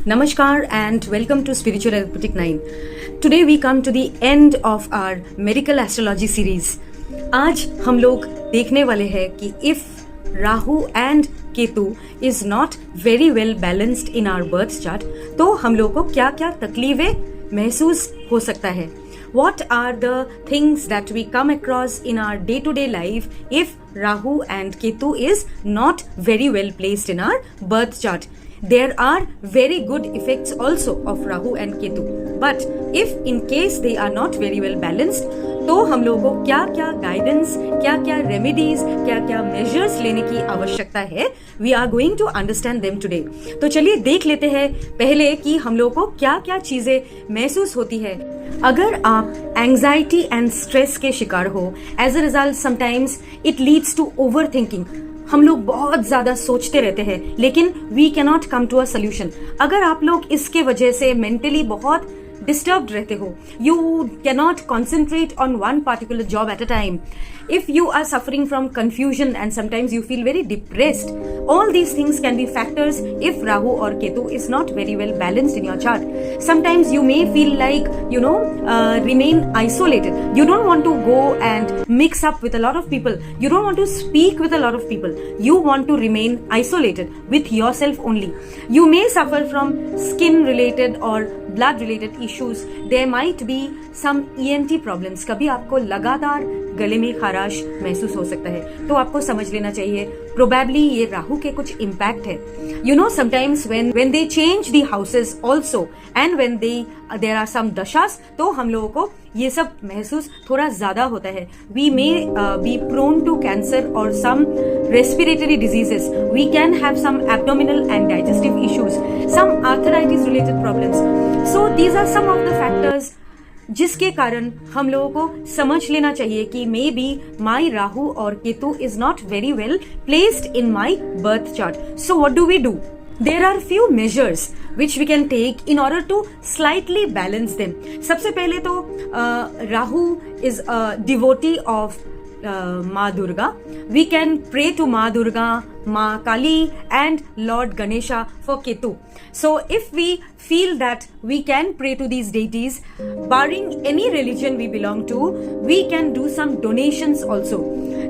Namaskar and welcome to Spiritual Arithmetic 9. Today we come to the end of our medical astrology series. आज हम लोग देखने वाले हैं कि if Rahu and Ketu is not very well balanced in our birth chart, तो हम लोग को क्या क्या तकलीफें महसूस हो सकता है. What are the things that we come across in our day-to-day life if Rahu and Ketu is not very well placed in our birth chart? There are very good effects also of Rahu and Ketu. But if in case they are not very well balanced, तो हम लोगों को क्या क्या guidance, क्या क्या remedies, क्या क्या मेजर्स लेने की आवश्यकता है, we are going to understand them today. तो चलिए देख लेते हैं पहले कि हम लोगों को क्या क्या चीजें महसूस होती है. अगर आप एंजाइटी एंड स्ट्रेस के शिकार हो, as a result sometimes it leads to over thinking. हम लोग बहुत ज्यादा सोचते रहते हैं लेकिन we cannot come to a solution. अगर आप लोग इसके वजह से मेंटली बहुत disturbed रहते हो, you cannot concentrate on one particular job at a time, if you are suffering from confusion and sometimes you feel very depressed, all these things can be factors if Rahu or Ketu is not very well balanced in your chart. Sometimes you may feel like, remain isolated. You don't want to go and mix up with a lot of people. You don't want to speak with a lot of people. You want to remain isolated with yourself only. You may suffer from skin related or blood related issues. There might be some ENT problems. कभी आपको लगातार गले में खराश महसूस हो सकता है, तो आपको समझ लेना चाहिए प्रोबेबली ये राहु के कुछ इम्पैक्ट है. Sometimes when they change the houses also and when there are some dashas, तो हम लोगों को ये सब महसूस थोड़ा ज्यादा होता है. We may be prone to cancer or some respiratory diseases. We can have some abdominal and digestive issues, some arthritis related problems. So these are some of the factors जिसके कारण हम लोगों को समझ लेना चाहिए कि मे बी माई राहु और Ketu is not very well placed in my birth chart. So what do we do? There are few measures which we can take in order to slightly balance them. सबसे पहले तो Rahu is a devotee of Ma Durga. We can pray to Ma Durga, Ma Kali and Lord Ganesha for Ketu. So if we feel that we can pray to these deities, barring any religion we belong to, we can do some donations also.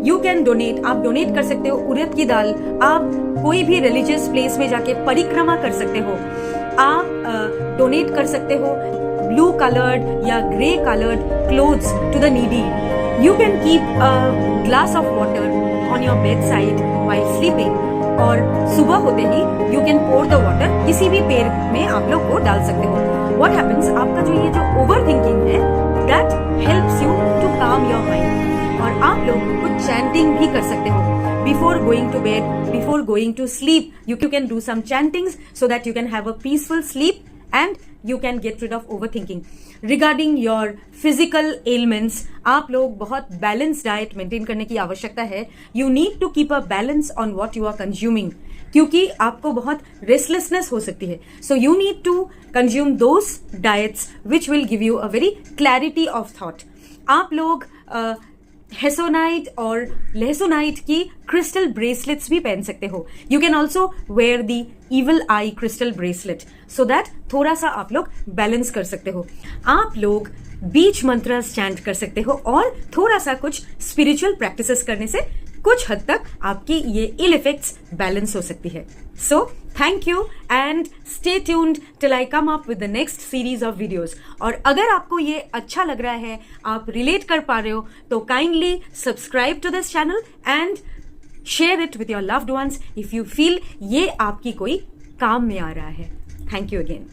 You can donate. आप donate कर सकते हो उड़द की दाल. आप कोई भी religious place में जाके परिक्रमा कर सकते हो. आप डोनेट कर सकते हो ब्लू कलर्ड या grey coloured clothes to the needy. You can keep a glass of water on your bedside while sleeping. और सुबह होते ही you can pour the water किसी भी पेड़ में आप लोग को डाल सकते हो. What happens? आपका जो ये जो overthinking है, that helps you to calm your mind. और आप लोग कुछ chanting भी कर सकते हो. Before going to bed, before going to sleep, you can do some chantings so that you can have a peaceful sleep and you can get rid of overthinking. Regarding your physical ailments, आप लोग बहुत balanced diet maintain करने की आवश्यकता है. You need to keep a balance on what you are consuming, क्योंकि आपको बहुत restlessness हो सकती है. So you need to consume those diets which will give you a very clarity of thought. आप लोग हेसोनाइट और लेसोनाइट की क्रिस्टल ब्रेसलेट्स भी पहन सकते हो. You can also wear the evil eye crystal bracelet so that थोड़ा सा आप लोग बैलेंस कर सकते हो. आप लोग बीच मंत्रस चैंट कर सकते हो और थोड़ा सा कुछ स्पिरिचुअल प्रैक्टिसेस करने से कुछ हद तक आपकी ये इल इफेक्ट्स बैलेंस हो सकती है. So thank you and stay tuned till I come up with the next series of videos. और अगर आपको ये अच्छा लग रहा है, आप रिलेट कर पा रहे हो, तो kindly subscribe to this channel and share it with your loved ones if you feel ये आपकी कोई काम में आ रहा है. Thank you again.